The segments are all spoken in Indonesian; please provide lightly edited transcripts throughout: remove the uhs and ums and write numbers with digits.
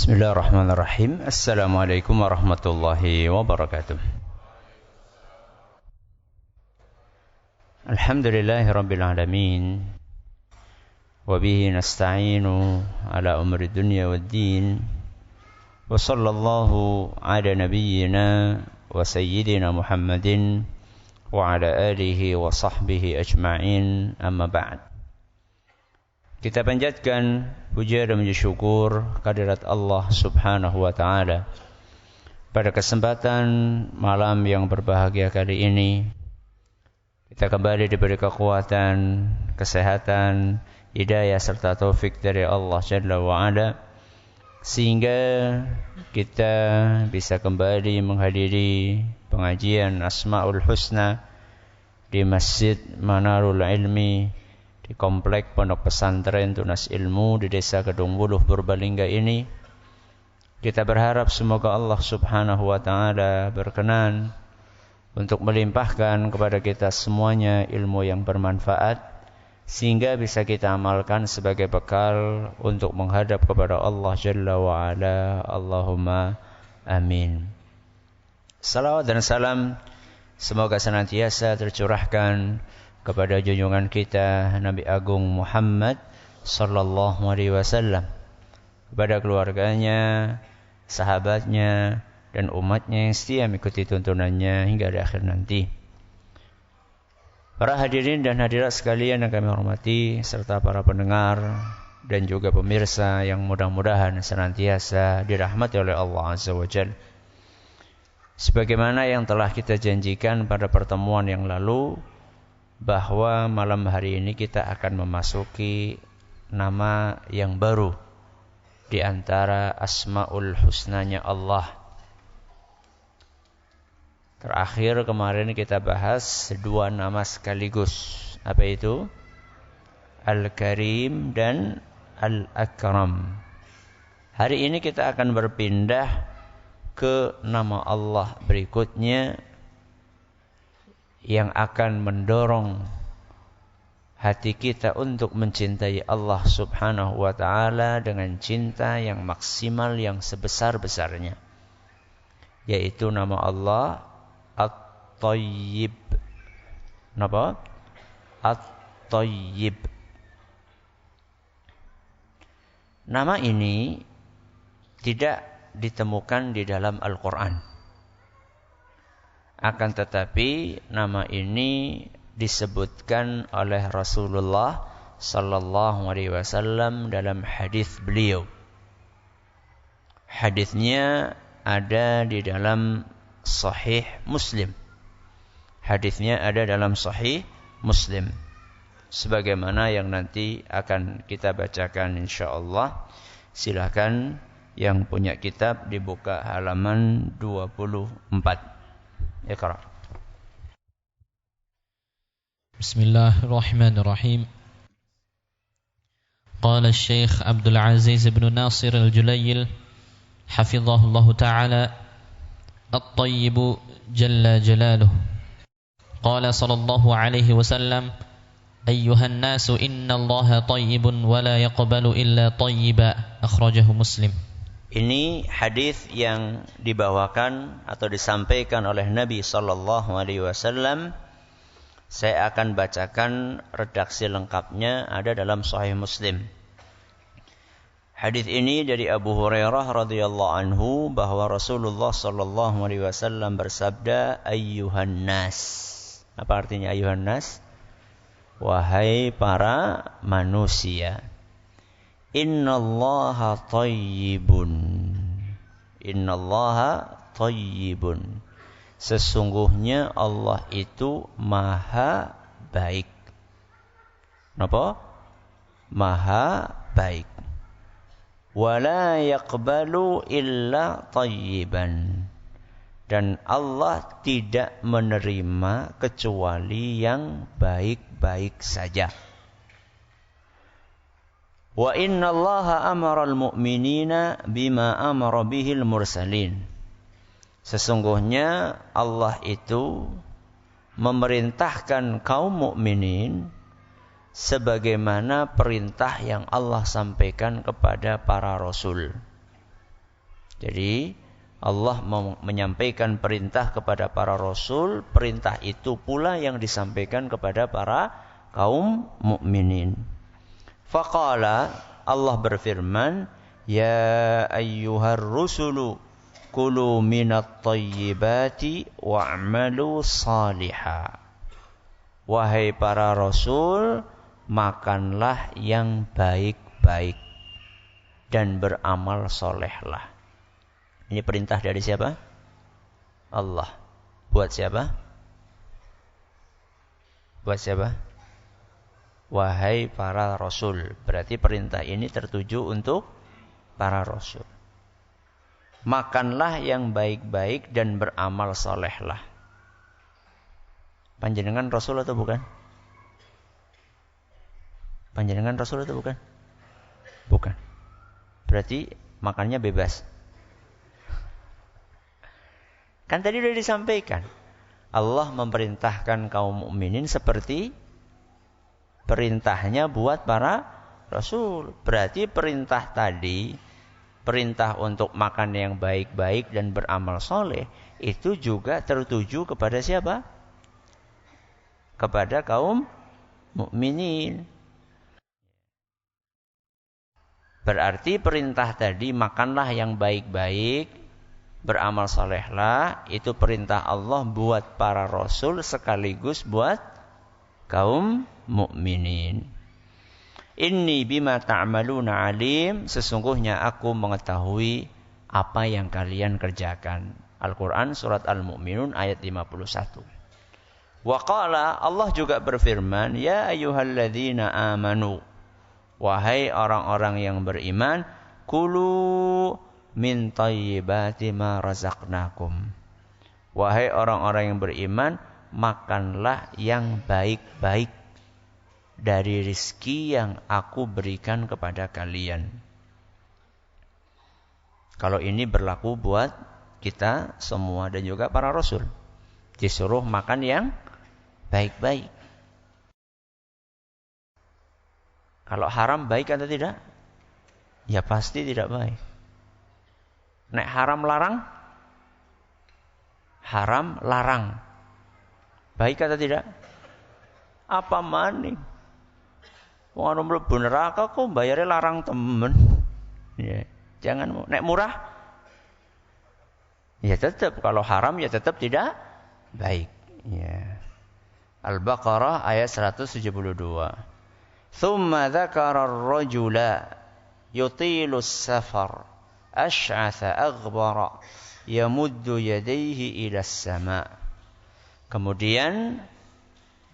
Bismillahirrahmanirrahim. Assalamualaikum warahmatullahi wabarakatuh. Alhamdulillahirabbil alamin. Wa bihi nasta'inu ala umuri dunya waddin. Wa sallallahu ala nabiyyina wa sayyidina Muhammadin wa ala alihi wa sahbihi ajma'in. Amma ba'd. Kita panjatkan puja dan puji syukur kehadirat Allah Subhanahu wa taala. Pada kesempatan malam yang berbahagia kali ini, kita kembali diberi kekuatan, kesehatan, hidayah serta taufik dari Allah Jalla wa Ala, sehingga kita bisa kembali menghadiri pengajian Asmaul Husna di Masjid Manarul Ilmi di komplek Pondok Pesantren Tunas Ilmu di Desa Kedung Wuluh Purbalingga ini. Kita berharap semoga Allah Subhanahu wa taala berkenan untuk melimpahkan kepada kita semuanya ilmu yang bermanfaat, sehingga bisa kita amalkan sebagai bekal untuk menghadap kepada Allah Jalla wa Ala. Allahumma amin. Salawat dan salam semoga senantiasa tercurahkan kepada junjungan kita Nabi Agung Muhammad sallallahu alaihi wasallam, kepada keluarganya, sahabatnya, dan umatnya yang setia mengikuti tuntunannya hingga di akhir nanti. Para hadirin dan hadirat sekalian yang kami hormati, serta para pendengar dan juga pemirsa yang mudah-mudahan senantiasa dirahmati oleh Allah Azza wa Jalla. Sebagaimana yang telah kita janjikan pada pertemuan yang lalu, bahwa malam hari ini kita akan memasuki nama yang baru di antara Asmaul Husnanya Allah. Terakhir kemarin kita bahas dua nama sekaligus. Apa itu? Al-Karim dan Al-Akram. Hari ini kita akan berpindah ke nama Allah berikutnya yang akan mendorong hati kita untuk mencintai Allah Subhanahu wa taala dengan cinta yang maksimal, yang sebesar-besarnya, yaitu nama Allah At-Tayyib. Napa? At-Tayyib. Nama ini tidak ditemukan di dalam Al-Qur'an. Akan tetapi nama ini disebutkan oleh Rasulullah sallallahu alaihi wasallam dalam hadis beliau. Hadisnya ada di dalam Sahih Muslim. Hadisnya ada dalam Sahih Muslim, sebagaimana yang nanti akan kita bacakan insyaallah. Silakan yang punya kitab dibuka halaman 24. اقرأ. بسم الله الرحمن الرحيم. قال الشيخ عبد العزيز بن ناصر الجليل حفظه الله تعالى: الطيب جل جلاله. قال صلى الله عليه وسلم: أيها الناس إن الله طيب ولا يقبل إلا طيبا. أخرجه مسلم. Ini hadis yang dibawakan atau disampaikan oleh Nabi sallallahu alaihi wasallam. Saya akan bacakan redaksi lengkapnya, ada dalam Sahih Muslim. Hadis ini dari Abu Hurairah radhiyallahu anhu bahwa Rasulullah sallallahu alaihi wasallam bersabda, ayyuhan nas. Apa artinya ayyuhan nas? Wahai para manusia. Innallaha tayyibun. Innallaha tayyibun. Sesungguhnya Allah itu maha baik. Napa? Maha baik. Wala yaqbalu illa tayyiban. Dan Allah tidak menerima kecuali yang baik-baik saja. Wa innallaha amaral mu'minina bima amara bihil mursalin. Sesungguhnya Allah itu memerintahkan kaum mukminin sebagaimana perintah yang Allah sampaikan kepada para rasul. Jadi Allah menyampaikan perintah kepada para rasul, perintah itu pula yang disampaikan kepada para kaum mukminin. Faqala, Allah berfirman, ya ayyuhar rusulu kulu minat thayyibati wa'malu salihah. Wahai para rasul, makanlah yang baik-baik dan beramal solehlah. Ini perintah dari siapa? Allah. Buat siapa? Buat siapa? Wahai para rasul. Berarti perintah ini tertuju untuk para rasul. Makanlah yang baik-baik dan beramal solehlah. Panjenengan rasul atau bukan? Panjenengan rasul atau bukan? Bukan. Berarti makannya bebas. Kan tadi sudah disampaikan. Allah memerintahkan kaum mukminin seperti perintahnya buat para rasul. Berarti perintah tadi, perintah untuk makan yang baik-baik dan beramal soleh, itu juga tertuju kepada siapa? Kepada kaum mukminin. Berarti perintah tadi, makanlah yang baik-baik, beramal solehlah, itu perintah Allah buat para rasul sekaligus buat kaum mukminin. Inni bima ta'maluna alim, sesungguhnya aku mengetahui apa yang kalian kerjakan. Al-Quran surat Al-Mu'minun ayat 51. Wa qala, Allah juga berfirman, ya ayyuhalladzina amanu, wahai orang-orang yang beriman, kulu min thayyibati ma razaqnakum. Wahai orang-orang yang beriman, makanlah yang baik-baik dari rizki yang aku berikan kepada kalian. Kalau ini berlaku buat kita semua dan juga para rasul. Disuruh makan yang baik-baik. Kalau haram baik atau tidak? Ya pasti tidak baik. Nek haram larang? Haram larang. Baik atau tidak? Apa maning? Wong anu mlebu neraka kok bayare larang temen. Ya, jangan nek murah. Ya tetap kalau haram ya tetap tidak baik. Ya. Al-Baqarah ayat 172. Thumma dzakara ar-rajula yutilu as-safar ash'atha aghbara yamuddu yadayhi ila as-sama'. Kemudian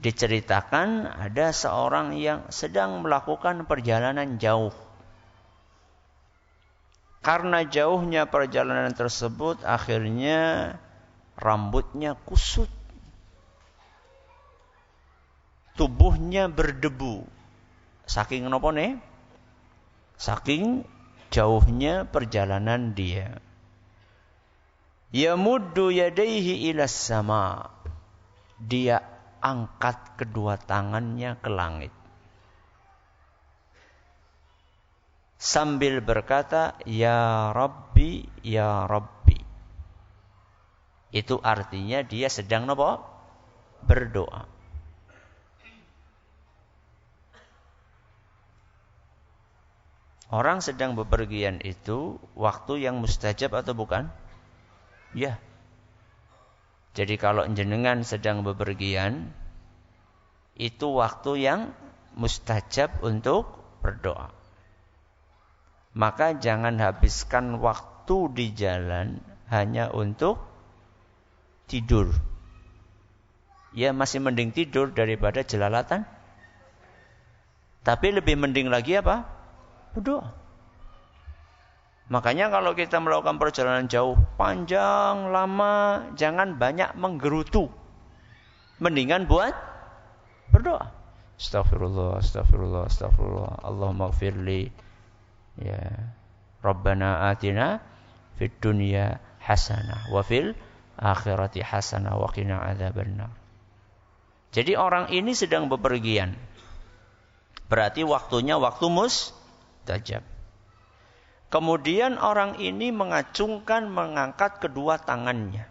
diceritakan ada seorang yang sedang melakukan perjalanan jauh. Karena jauhnya perjalanan tersebut, akhirnya rambutnya kusut. Tubuhnya berdebu. Saking napa ne? Saking jauhnya perjalanan dia. Yamuddu yadayhi ila sama. Dia angkat kedua tangannya ke langit. Sambil berkata, ya Rabbi, ya Rabbi. Itu artinya dia sedang napa? Berdoa. Orang sedang bepergian itu waktu yang mustajab atau bukan? Ya. Jadi kalau jenengan sedang bepergian, itu waktu yang mustajab untuk berdoa. Maka jangan habiskan waktu di jalan hanya untuk tidur. Ya masih mending tidur daripada jelalatan. Tapi lebih mending lagi apa? Berdoa. Makanya kalau kita melakukan perjalanan jauh, panjang, lama, jangan banyak menggerutu. Mendingan buat berdoa. Astaghfirullah, astaghfirullah, astaghfirullah. Allahumma gfirli. Ya. Rabbana atina fid dunya hasanah wa fil akhirati hasanah wa qina adzabannar. Jadi orang ini sedang bepergian. Berarti waktunya waktu mustajab. Kemudian orang ini mengangkat kedua tangannya.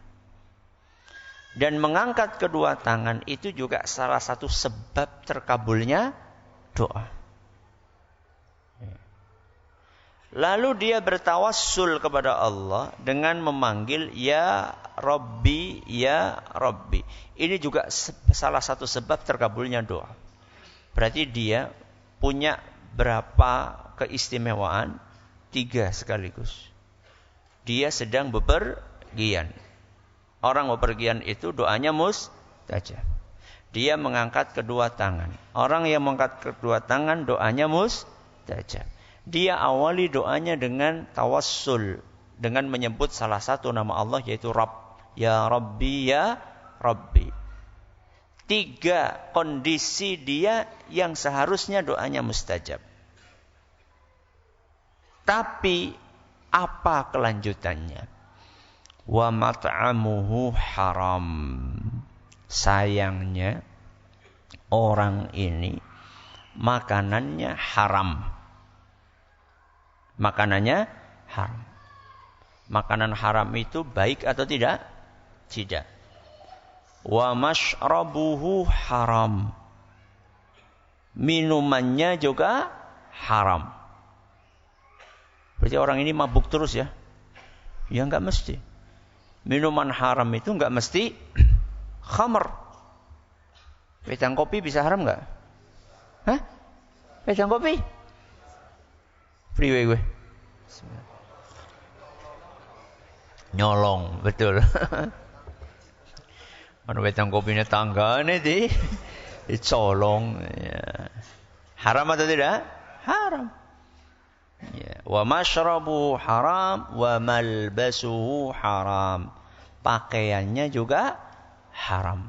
Dan mengangkat kedua tangan itu juga salah satu sebab terkabulnya doa. Lalu dia bertawassul kepada Allah dengan memanggil Ya Rabbi, Ya Rabbi. Ini juga salah satu sebab terkabulnya doa. Berarti dia punya berapa keistimewaan? 3 sekaligus. Dia sedang bepergian. Orang bepergian itu doanya mustajab. Dia mengangkat kedua tangan. Orang yang mengangkat kedua tangan doanya mustajab. Dia awali doanya dengan tawassul, dengan menyebut salah satu nama Allah yaitu Rabb. Ya Rabbi, Ya Rabbi. 3 kondisi dia yang seharusnya doanya mustajab. Tapi apa kelanjutannya? Wa mat'amuhu haram. Sayangnya orang ini makanannya haram. Makanannya haram. Makanan haram itu baik atau tidak? Tidak. Wa mashrabuhu haram. Minumannya juga haram. Berarti orang ini mabuk terus ya? Ya enggak mesti. Minuman haram itu enggak mesti khamr. Wedang kopi bisa haram enggak? Hah? Wedang kopi? Priwe gue. Nyolong, betul. Mana wedang kopinya tanggane dicolong. Ya. Haram atau tidak? Haram. Ya. Wa mashrabu haram wa malbasuhu haram. Pakaiannya juga haram.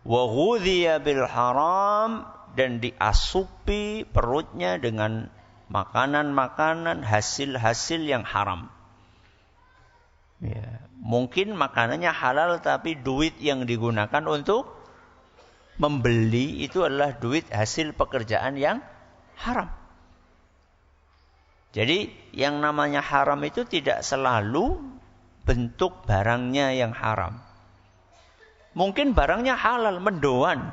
Wa ghudhiya bil haram, dan diasupi perutnya dengan makanan-makanan hasil-hasil yang haram. Ya. Mungkin makanannya halal tapi duit yang digunakan untuk membeli itu adalah duit hasil pekerjaan yang haram. Jadi yang namanya haram itu tidak selalu bentuk barangnya yang haram. Mungkin barangnya halal, mendoan.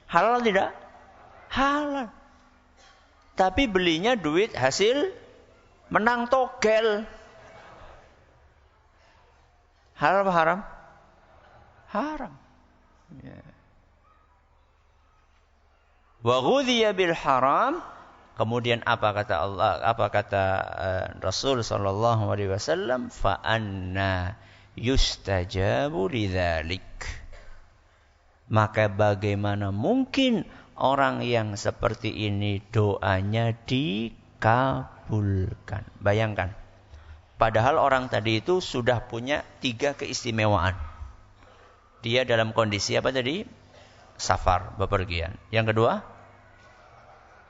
Halal tidak? Halal. Tapi belinya duit hasil menang togel. Halal apa haram? Haram. Ya. Wa ghudhiya bil haram. Kemudian apa kata Allah? Apa kata Rasul sallallahu alaihi wasallam? Fa anna yustajabu lidzalik. Maka bagaimana mungkin orang yang seperti ini doanya dikabulkan? Bayangkan. Padahal orang tadi itu sudah punya 3 keistimewaan. Dia dalam kondisi apa tadi? Safar, bepergian. Yang kedua,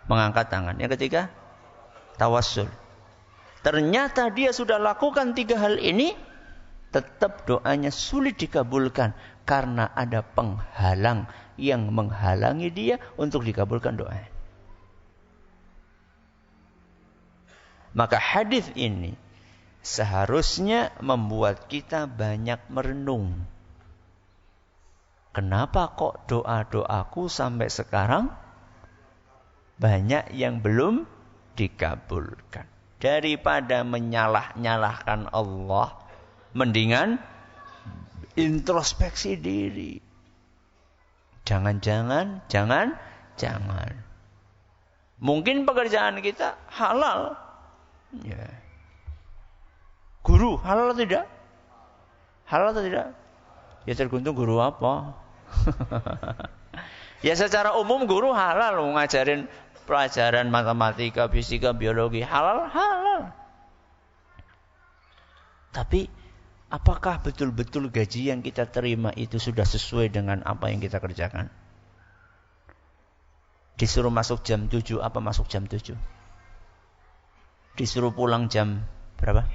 mengangkat tangan. Yang ketiga, tawassul. Ternyata dia sudah lakukan 3 hal ini, tetap doanya sulit dikabulkan. Karena ada penghalang yang menghalangi dia untuk dikabulkan doanya. Maka hadis ini seharusnya membuat kita banyak merenung. Kenapa kok doa-doaku sampai sekarang banyak yang belum dikabulkan? Daripada menyalah-nyalahkan Allah, mendingan introspeksi diri. Jangan. Mungkin pekerjaan kita halal. Ya. Guru halal atau tidak? Halal atau tidak? Ya tergantung guru apa. Ya secara umum guru halal, ngajarin pelajaran matematika, fisika, biologi, halal. Tapi apakah betul-betul gaji yang kita terima itu sudah sesuai dengan apa yang kita kerjakan? Disuruh masuk jam 7, apa masuk jam 7? Disuruh pulang jam berapa?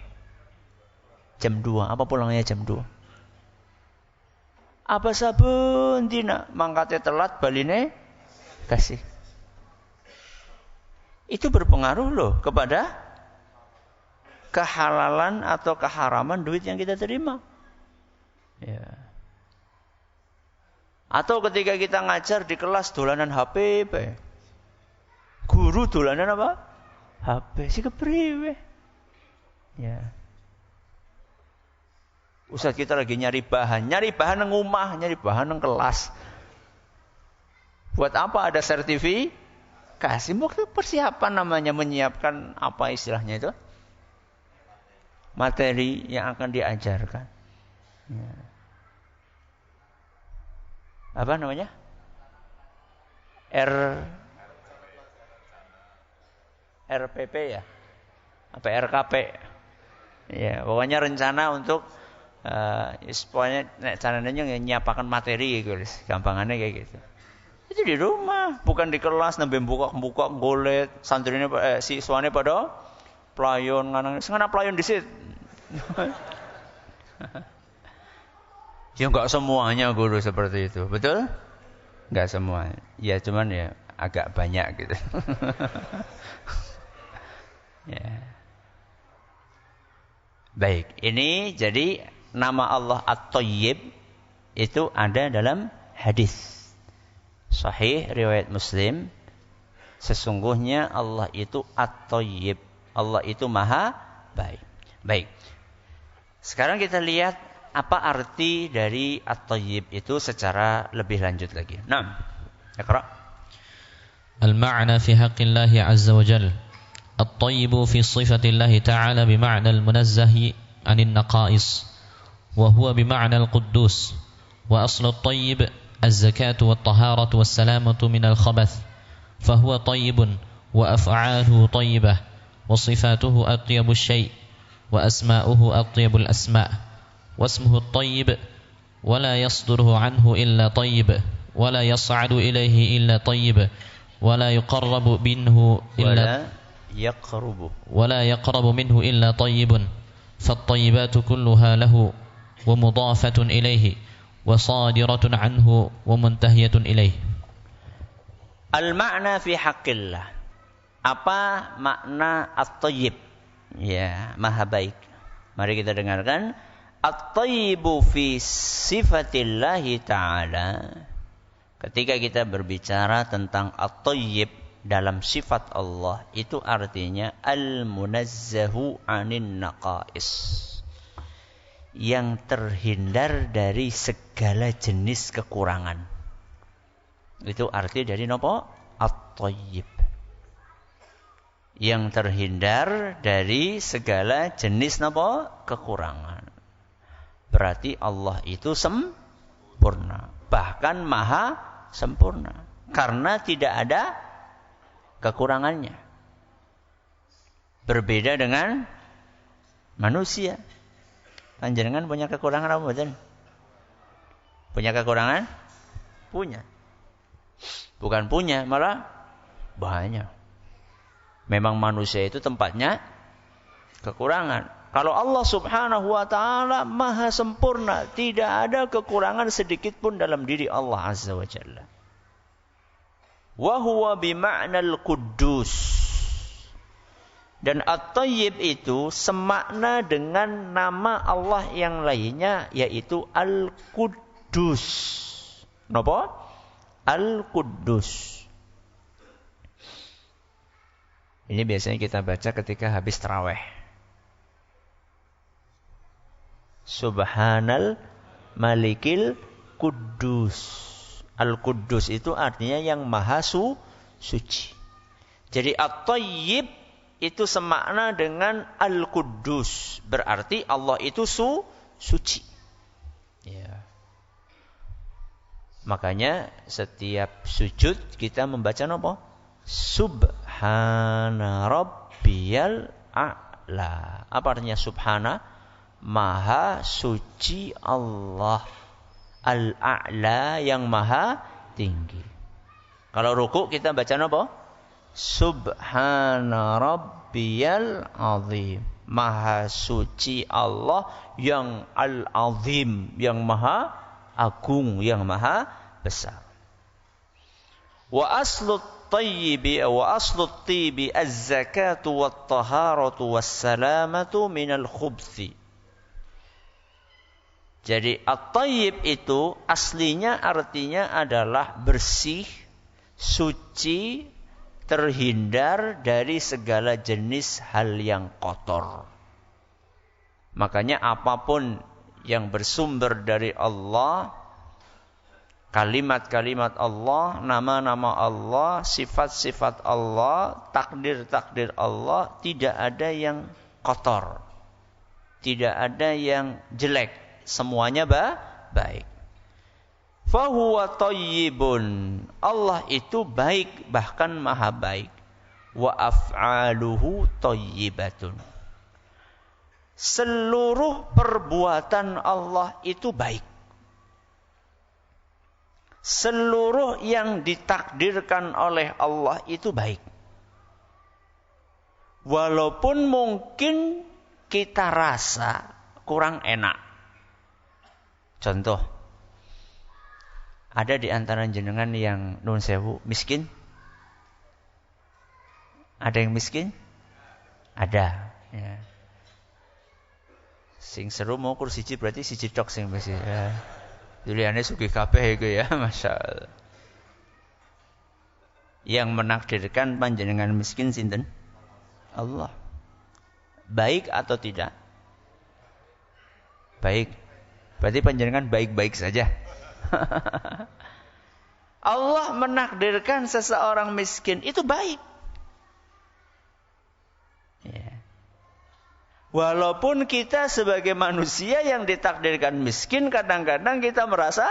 Jam 2, apa pulangnya jam 2? Apa sabun dina mangkate telat baline kasih. itu berpengaruh loh kepada kehalalan atau keharaman duit yang kita terima. Ya. Atau ketika kita ngajar di kelas dolanan HP, guru dolanan apa? HP, si kepriwe. Ya. Ustaz kita lagi nyari bahan nang omah, nyari bahan nang kelas. Buat apa ada sertifikasi? Mungkin persiapan namanya, menyiapkan apa istilahnya itu? Materi yang akan diajarkan. Ya. Apa namanya? RPP ya? Apa RKP? Ya, pokoknya rencana untuk pokoknya caranya nyiapakan materi gitu, gampangannya kayak gitu. Itu di rumah, bukan di kelas nembe buka golet, santrine siswane pada playon nganang playon disit. Ya enggak semuanya guru seperti itu, betul? Enggak semua. Ya cuman ya agak banyak gitu. Ya. Baik, ini jadi nama Allah At-Thayyib itu ada dalam hadis sahih riwayat Muslim. Sesungguhnya Allah itu At-Thayyib. Allah itu Maha baik. Baik. Sekarang kita lihat apa arti dari At-Thayyib itu secara lebih lanjut lagi. Nah, Iqra. Al-ma'na fi haqqillahi azza wa jalla. At-Thayyib fi sifatillahi ta'ala bima'na al-munazzah 'anil naqais wa huwa bima'na al-quddus. Wa aslu at-Thayyib az-zakatu wat-taharatu was-salamatu min al-khabath. Fa huwa thayyibun wa af'aluhu thayyibah wa sifatuhu atyabu asy-syai' wa asma'uhu atyabu al-asma'. واسمه الطيب ولا يصدره عنه إلا طيب ولا يصعد إليه إلا طيب ولا يقرب منه منه إلا طيب فالطيبات كلها له ومضافة إليه وصادرة عنه ومنتهية إليه. المعنى في حق الله. Apa makna At-Thayyib? Ya, Maha baik. Mari kita dengarkan. At-Thayyibu fi sifatillahi ta'ala. Ketika kita berbicara tentang At-Thayyib dalam sifat Allah, itu artinya Al-Munazzahu 'anin naqais. Yang terhindar dari segala jenis kekurangan. Itu arti dari napa? At-Thayyib. Yang terhindar dari segala jenis napa? Kekurangan. Berarti Allah itu sempurna, bahkan maha sempurna, karena tidak ada kekurangannya. Berbeda dengan manusia. Panjenengan punya kekurangan apa betul? Punya kekurangan? Punya. Bukan punya, malah banyak. Memang manusia itu tempatnya kekurangan. Kalau Allah subhanahu wa ta'ala maha sempurna. Tidak ada kekurangan sedikit pun dalam diri Allah azza wa jalla. Wa huwa bima'nal quddus. Dan At-Thayyib itu semakna dengan nama Allah yang lainnya, yaitu Al-Quddus. Kenapa? Al-Quddus. Ini biasanya kita baca ketika habis tarawih. Subhanal Malikil Quddus. Al-Quddus itu artinya yang maha suci. Jadi At-Thayyib itu semakna dengan Al-Quddus. Berarti Allah itu suci. Ya. Makanya setiap sujud kita membaca apa? Subhana Rabbiyal A'la. Apa artinya subhana? Maha suci Allah. Al-A'la yang maha tinggi. Kalau ruku kita baca apa? Subhana Rabbiyal Azim. Maha suci Allah yang Al-Azim, yang maha agung, yang maha besar. Wa aslu at-tayyibi wa aslu at-tayyibi az-zakatu wat-taharatu was-salamatu minal khubthi. Jadi at-tayyib itu aslinya artinya adalah bersih, suci, terhindar dari segala jenis hal yang kotor. Makanya apapun yang bersumber dari Allah, kalimat-kalimat Allah, nama-nama Allah, sifat-sifat Allah, takdir-takdir Allah, tidak ada yang kotor. Tidak ada yang jelek. Semuanya baik. Fahuwa tayyibun. Allah itu baik, bahkan maha baik. Wa af'aluhu tayyibatun. Seluruh perbuatan Allah itu baik. Seluruh yang ditakdirkan oleh Allah itu baik. Walaupun mungkin kita rasa kurang enak. Contoh, ada di antara jenengan yang nun sewu miskin? Ada yang miskin? Ada. Ya. Sing seru mau kursi siji berarti siji tok sing masih. Ya. Juliane sugih kabeh iku ya, masyaallah. Yang menakdirkan panjenengan miskin sinten? Allah. Baik atau tidak? Baik. Berarti panjenengan baik-baik saja. Allah menakdirkan seseorang miskin itu baik. Ya. Walaupun kita sebagai manusia yang ditakdirkan miskin, kadang-kadang kita merasa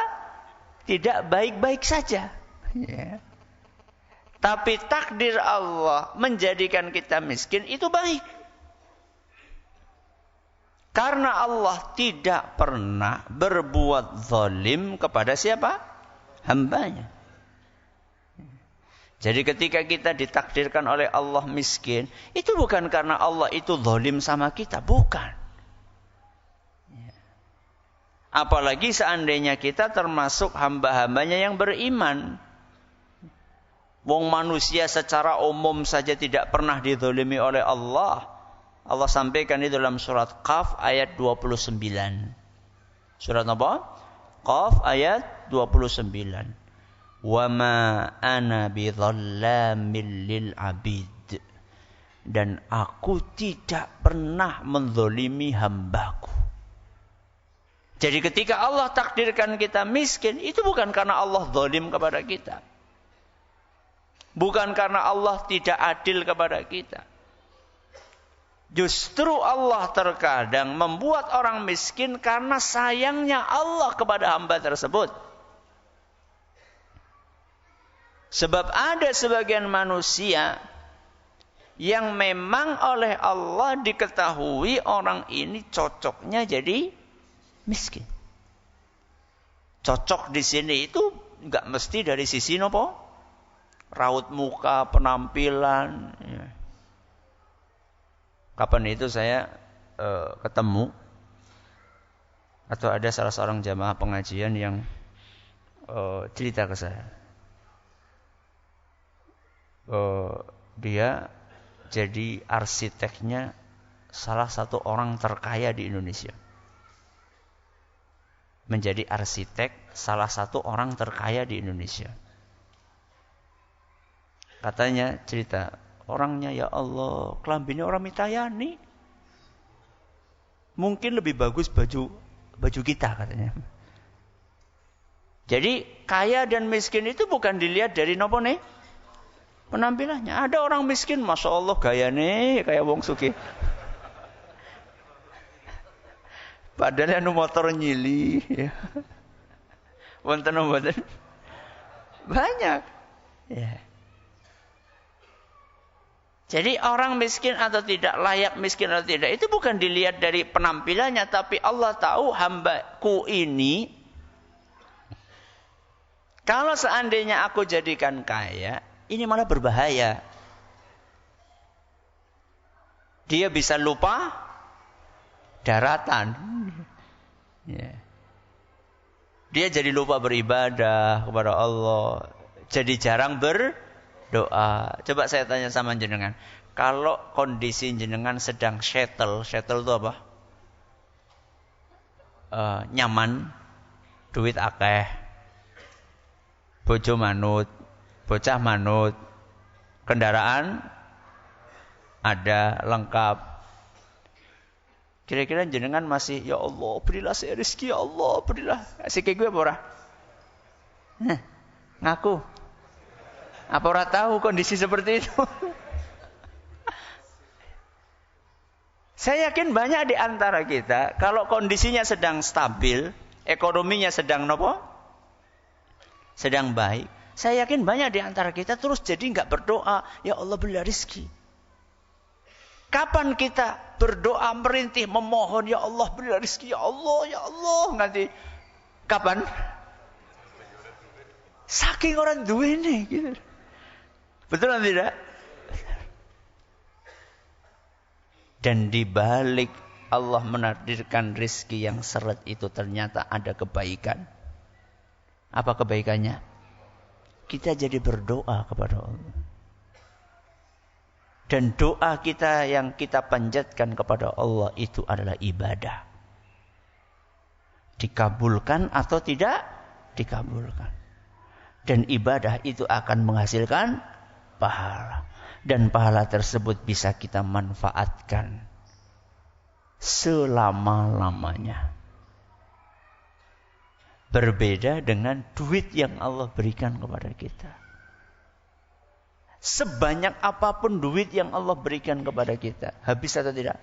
tidak baik-baik saja. Ya. Tapi takdir Allah menjadikan kita miskin itu baik. Karena Allah tidak pernah berbuat zalim kepada siapa? Hambanya. Jadi ketika kita ditakdirkan oleh Allah miskin, itu bukan karena Allah itu zalim sama kita, bukan. Apalagi seandainya kita termasuk hamba-hambanya yang beriman. Wong manusia secara umum saja tidak pernah dizalimi oleh Allah. Allah sampaikan di dalam surat Qaf ayat 29. Surat apa? Qaf ayat 29. Wa ma ana bidzallamin lil abid. Dan aku tidak pernah menzalimi hambaku. Jadi ketika Allah takdirkan kita miskin, itu bukan karena Allah zalim kepada kita. Bukan karena Allah tidak adil kepada kita. Justru Allah terkadang membuat orang miskin karena sayangnya Allah kepada hamba tersebut. Sebab ada sebagian manusia yang memang oleh Allah diketahui orang ini cocoknya jadi miskin. Cocok di sini itu enggak mesti dari sisi nopo? Raut muka, penampilan. Ya. Kapan itu saya ketemu atau ada salah seorang jamaah pengajian yang cerita ke saya. Dia jadi arsiteknya salah satu orang terkaya di Indonesia. Menjadi arsitek salah satu orang terkaya di Indonesia. Katanya cerita, orangnya ya Allah, kelambinya orang mitayani. Mungkin lebih bagus baju kita katanya. Jadi kaya dan miskin itu bukan dilihat dari nopo nih penampilannya. Ada orang miskin, masya Allah gayane kayak wong sugih. Padahal anu motor nyili. Ya. Wonten mboten? Banyak. Ya. Jadi orang miskin atau tidak, layak miskin atau tidak, itu bukan dilihat dari penampilannya, tapi Allah tahu hambaku ini, kalau seandainya aku jadikan kaya, ini malah berbahaya. Dia bisa lupa daratan. Ya. Dia jadi lupa beribadah kepada Allah, jadi jarang berdoa. doa. Coba saya tanya sama jenengan. Kalau kondisi jenengan sedang settle itu apa? Nyaman, duit akeh, bojo manut, bocah manut, kendaraan ada lengkap. Kira-kira jenengan masih, ya Allah berilah saya rezeki, ya Allah berilah. Asik gue apa ora? Ngaku. Apa ora tahu kondisi seperti itu? Saya yakin banyak di antara kita kalau kondisinya sedang stabil, ekonominya sedang nopo? Sedang baik. Saya yakin banyak di antara kita terus jadi enggak berdoa, ya Allah berilah rezeki. Kapan kita berdoa merintih memohon, ya Allah berilah rezeki, ya Allah, nanti kapan? Saking orang duwene gitu. Betul atau tidak? Dan di balik Allah menakdirkan rezeki yang seret itu ternyata ada kebaikan. Apa kebaikannya? Kita jadi berdoa kepada Allah. Dan doa kita yang kita panjatkan kepada Allah itu adalah ibadah. Dikabulkan atau tidak dikabulkan. Dan ibadah itu akan menghasilkan pahala. Dan pahala tersebut bisa kita manfaatkan selama-lamanya. Berbeda dengan duit yang Allah berikan kepada kita. Sebanyak apapun duit yang Allah berikan kepada kita, habis atau tidak?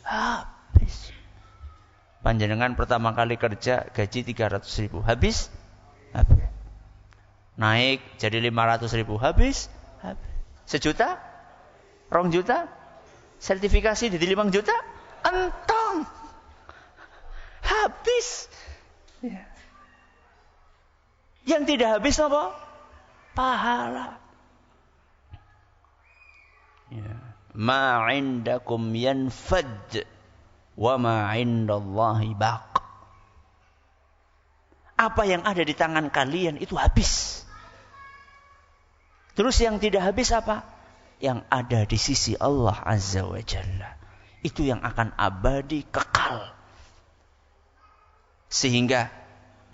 Habis. Panjenengan pertama kali kerja gaji 300.000, habis? Habis. Naik jadi 500.000, habis? Habis. 1 juta? 2 juta? Sertifikasi jadi 5 juta? Entong. Habis. Ya. Yang tidak habis apa? Pahala. Ya. Ma 'indakum yanfad wa ma 'indallahi baq. Apa yang ada di tangan kalian itu habis. Terus yang tidak habis apa? Yang ada di sisi Allah Azza wa Jalla. Itu yang akan abadi, kekal. Sehingga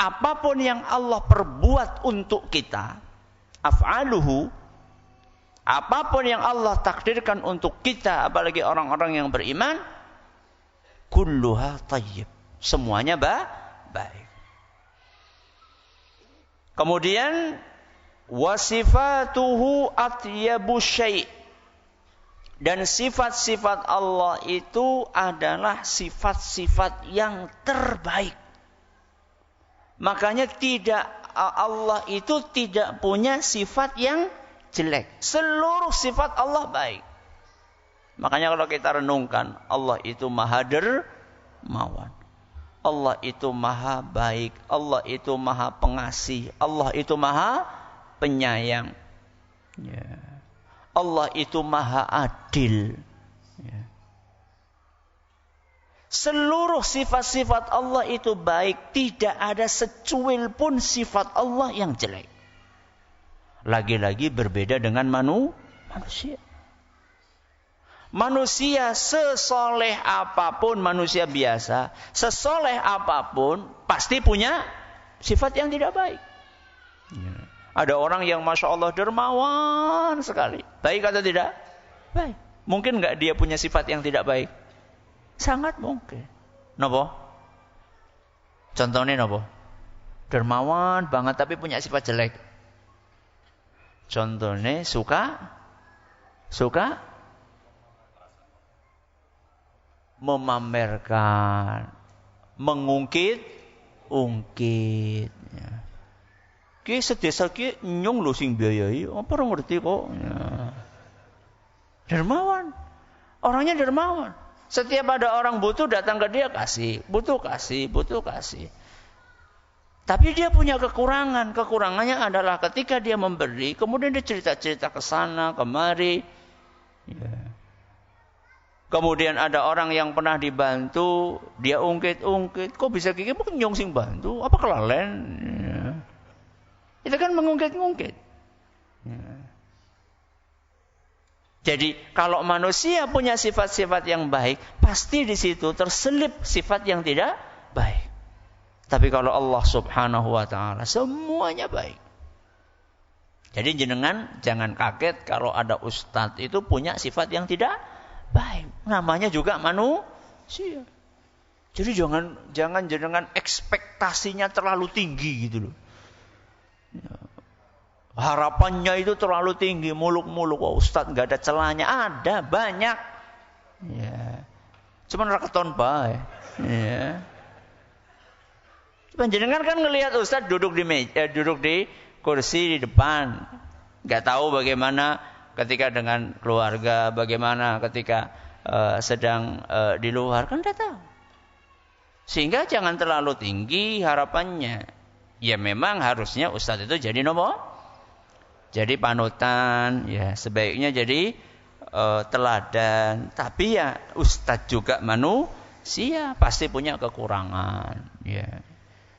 apapun yang Allah perbuat untuk kita, af'aluhu, apapun yang Allah takdirkan untuk kita, apalagi orang-orang yang beriman, kulluha tayyib. Semuanya baik. Kemudian wasifatuhu atyabu syai'. Dan sifat-sifat Allah itu adalah sifat-sifat yang terbaik. Makanya Allah itu tidak punya sifat yang jelek. Seluruh sifat Allah baik. Makanya kalau kita renungkan, Allah itu maha dermawan. Allah itu maha baik. Allah itu maha pengasih. Allah itu maha penyayang. Ya. Allah itu maha adil. Ya. Seluruh sifat-sifat Allah itu baik. Tidak ada secuil pun sifat Allah yang jelek. Lagi-lagi berbeda dengan manusia. Manusia sesoleh apapun, manusia biasa, sesoleh apapun, pasti punya sifat yang tidak baik. Ya. Ada orang yang Masya Allah dermawan sekali. Baik atau tidak? Baik. Mungkin enggak dia punya sifat yang tidak baik? Sangat mungkin. Napa? Contohnya napa? Dermawan banget tapi punya sifat jelek. Contohnya suka memamerkan, mengungkit. Ya. Ki sedesa ki nyung lho sing biayai, apa ora ngerti kok. Ya. Dermawan. Orangnya dermawan. Setiap ada orang butuh datang ke dia kasih, butuh kasih. Tapi dia punya kekurangan. Kekurangannya adalah ketika dia memberi, kemudian dia cerita-cerita ke sana, kemari. Ya. Kemudian ada orang yang pernah dibantu, dia ungkit-ungkit. Kok bisa gini? Bukan nyong sing bantu, apa kelalen? Ya. Itu kan mengungkit-ungkit. Ya. Jadi kalau manusia punya sifat-sifat yang baik, pasti di situ terselip sifat yang tidak baik. Tapi kalau Allah Subhanahu wa taala semuanya baik. Jadi jenengan jangan kaget kalau ada ustadz itu punya sifat yang tidak baik. Namanya juga manusia. Jadi jangan jenengan ekspektasinya terlalu tinggi gitu loh. Harapannya itu terlalu tinggi, muluk-muluk. Wah, ustadz nggak ada celahnya. Ada, banyak. Ya. Cuman raketon bae. Ya. Cuman jenengan kan ngelihat ustadz duduk di kursi di depan. Nggak tahu bagaimana ketika dengan keluarga, bagaimana ketika sedang di luar, kan nggak tahu. Sehingga jangan terlalu tinggi harapannya. Ya memang harusnya ustadz itu jadi nomor. Jadi panutan, ya sebaiknya jadi teladan. Tapi ya ustadz juga manusia, pasti punya kekurangan. Ya,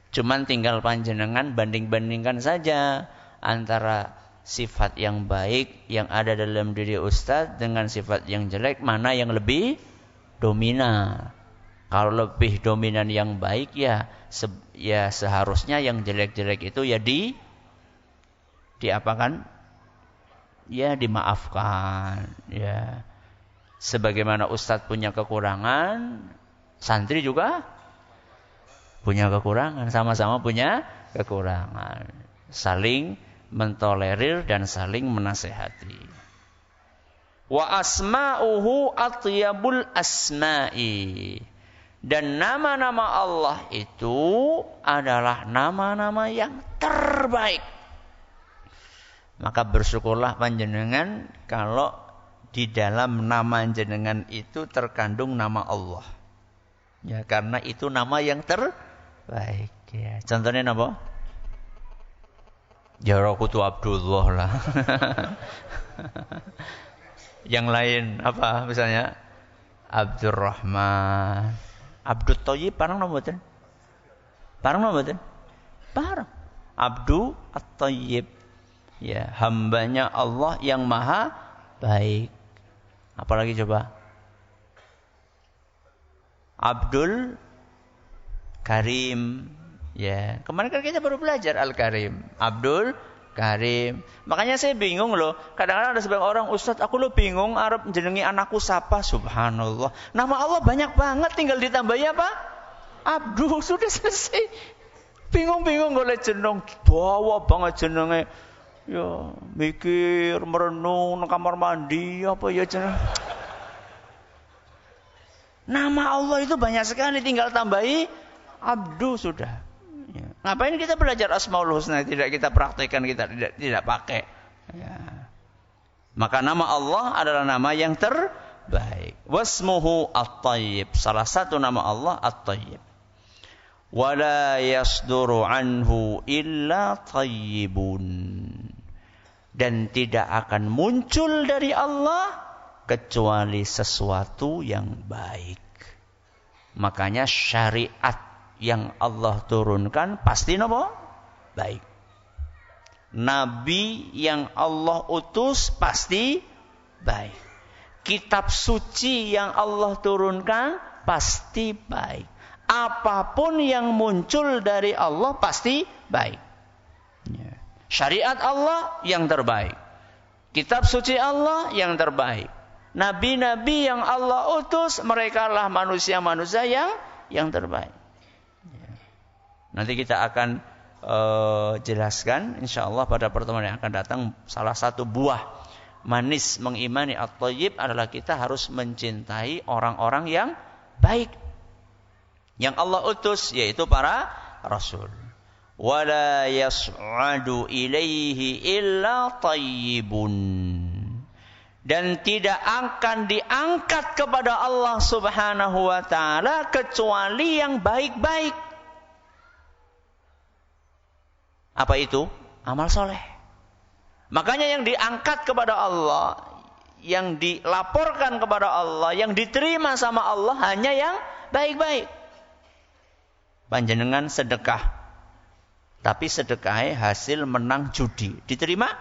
cuman tinggal panjenengan banding-bandingkan saja antara sifat yang baik yang ada dalam diri ustadz dengan sifat yang jelek, mana yang lebih dominan. Kalau lebih dominan yang baik ya seharusnya yang jelek-jelek itu ya diapakan? Ya dimaafkan. Ya. Sebagaimana ustadz punya kekurangan, santri juga punya kekurangan, sama-sama punya kekurangan. Saling mentolerir dan saling menasehati. Wa asma'uhu atyabul asma'i. Dan nama-nama Allah itu adalah nama-nama yang terbaik. Maka bersyukurlah panjenengan kalau di dalam nama jenengan itu terkandung nama Allah. Ya, karena itu nama yang terbaik. Ya, contohnya apa? Jarakutu Abdullah lah. Yang lain apa misalnya? Abdurrahman. Abdul Thayyib parang mboten? Parang mboten? Parang. Abdu At-Thayyib. Ya, hambanya Allah yang maha baik. Apalagi coba? Abdul Karim. Ya, kemarin kan kita baru belajar Al-Karim. Abdul Karim. Makanya saya bingung loh. Kadang-kadang ada sebagian orang, Ustaz, aku lo bingung arep jenengi anakku sapa. Subhanallah. Nama Allah banyak banget, tinggal ditambahi apa? Abdul, sudah selesai. Bingung-bingung golek jeneng, bawa banget jenenge. Ya, mikir, merenung, nang kamar mandi, apa ya jeneng. Nama Allah itu banyak sekali, tinggal tambahi Abdu sudah. Ya. Ngapain kita belajar Asmaul Husna tidak kita praktekkan, kita tidak pakai. Ya. Maka nama Allah adalah nama yang terbaik. Wasmuhu At-Tayyib. Salah satu nama Allah At-Tayyib. Wala yasduru anhu illa tayyibun. Dan tidak akan muncul dari Allah kecuali sesuatu yang baik. Makanya syariat yang Allah turunkan pasti apa? Baik. Nabi yang Allah utus pasti baik. Kitab suci yang Allah turunkan pasti baik. Apapun yang muncul dari Allah pasti baik. Ya. Syariat Allah yang terbaik. Kitab suci Allah yang terbaik. Nabi-nabi yang Allah utus, mereka lah manusia-manusia yang terbaik. Ya. Nanti kita akan jelaskan insyaallah pada pertemuan yang akan datang. Salah satu buah manis mengimani At-Thayyib adalah kita harus mencintai orang-orang yang baik yang Allah utus, yaitu para rasul. Wala yas'adu ilaihi illa tayyibun. Dan tidak akan diangkat kepada Allah Subhanahu wa taala kecuali yang baik-baik. Apa itu? Amal soleh. Makanya yang diangkat kepada Allah, yang dilaporkan kepada Allah, yang diterima sama Allah hanya yang baik-baik. Panjenengan sedekah, tapi sedekahnya hasil menang judi, diterima?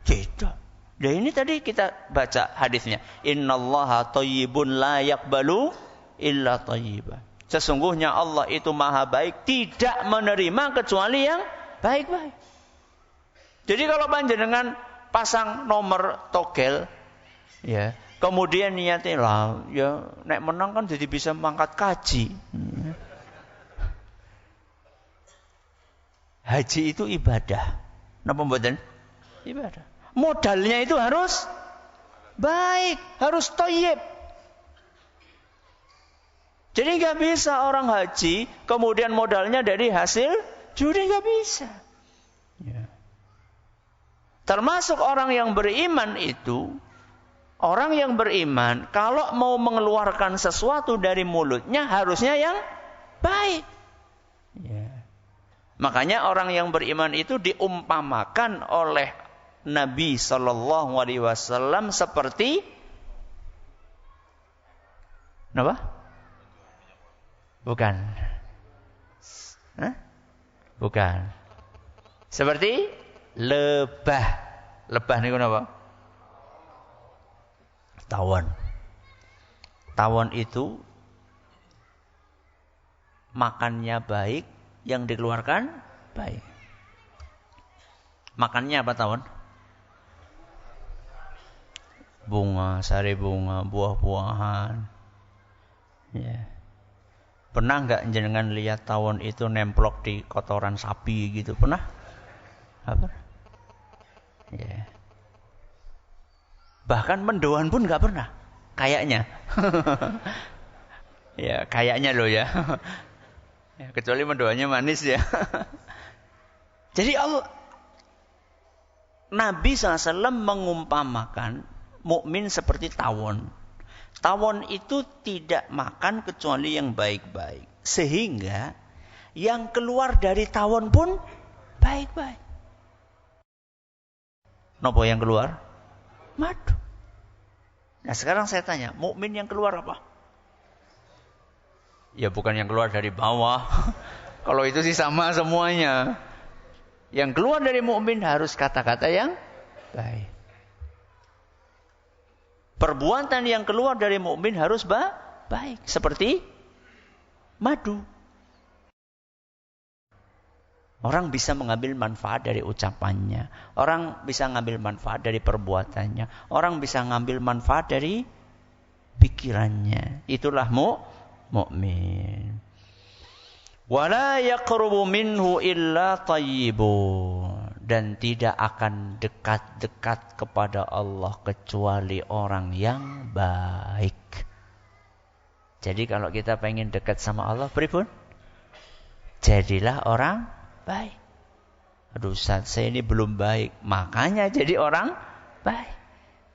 Tidak. Nah ini tadi kita baca hadisnya. Innallaha thayyibun la yaqbalu illa thayyiban. Sesungguhnya Allah itu maha baik, tidak menerima kecuali yang baik-baik. Jadi kalau panjenengan pasang nomor togel, ya, kemudian niatnya lah, ya, nek menang kan jadi bisa mangkat kaji. Haji itu ibadah. Napa mboten? Ibadah. Modalnya itu harus baik, harus thayyib. Jadi nggak bisa orang haji kemudian modalnya dari hasil judi, nggak bisa. Ya. Termasuk orang yang beriman itu, orang yang beriman kalau mau mengeluarkan sesuatu dari mulutnya harusnya yang baik. Ya. Makanya orang yang beriman itu diumpamakan oleh Nabi Sallallahu Alaihi Wasallam seperti apa? Bukan. Hah? Bukan. Seperti lebah. Lebah ini apa? Tawon. Tawon itu makannya baik, yang dikeluarkan baik. Makannya apa tawon? Bunga, sari bunga, buah-buahan. Ya. Pernah nggak jenengan lihat tawon itu nemplok di kotoran sapi gitu? Pernah? Apa? Ya. Bahkan mendoan pun nggak pernah. Kayaknya. Ya, kayaknya loh ya. Ya, kecuali mendoannya manis ya. Jadi Nabi SAW mengumpamakan mukmin seperti tawon. Tawon itu tidak makan kecuali yang baik-baik. Sehingga yang keluar dari tawon pun baik-baik. Nopo yang keluar? Madu. Nah sekarang saya tanya, mukmin yang keluar apa? Ya bukan yang keluar dari bawah. Kalau itu sih sama semuanya. Yang keluar dari mukmin harus kata-kata yang baik. Perbuatan yang keluar dari mukmin harus baik, seperti madu. Orang bisa mengambil manfaat dari ucapannya, orang bisa mengambil manfaat dari perbuatannya, orang bisa mengambil manfaat dari pikirannya. Itulah mukmin. Wala yaqrubu minhu illa thayyibun. Dan tidak akan dekat-dekat kepada Allah kecuali orang yang baik. Jadi kalau kita pengen dekat sama Allah, pripun? Jadilah orang baik. Aduh Ustaz, saya ini belum baik. Makanya jadi orang baik.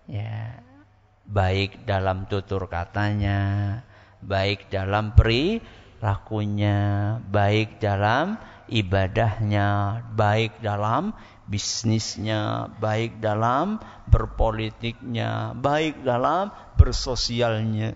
Ya, baik dalam tutur katanya, baik dalam perilakunya, baik dalam ibadahnya, baik dalam bisnisnya, baik dalam berpolitiknya, baik dalam bersosialnya.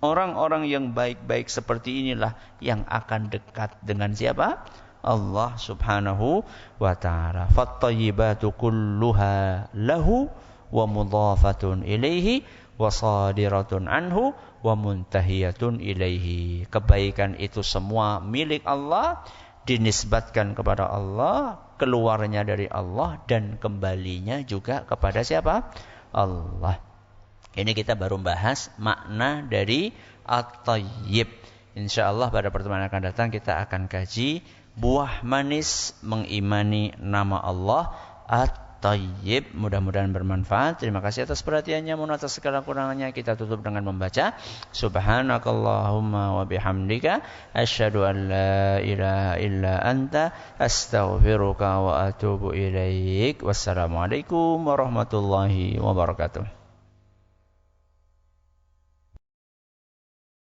Orang-orang yang baik-baik seperti inilah yang akan dekat dengan siapa? Allah Subhanahu wa ta'ala. Fattayyibatu kulluha lahu wa mudhafatun ilaihi wa sadiratun anhu wa muntahiyatun ilaihi. Kebaikan itu semua milik Allah, dinisbatkan kepada Allah, keluarnya dari Allah, dan kembalinya juga kepada siapa? Allah. Ini kita baru bahas makna dari at-thayyib. InsyaAllah pada pertemuan akan datang kita akan kaji buah manis mengimani nama Allah at-thayyib. Mudah-mudahan bermanfaat. Terima kasih atas perhatiannya. Mohon atas segala kurangannya. Kita tutup dengan membaca Subhanakallahumma wa bihamdika asyhadu an la ilaha illa anta astaghfiruka wa atubu ilaik. Wassalamualaikum warahmatullahi wabarakatuh.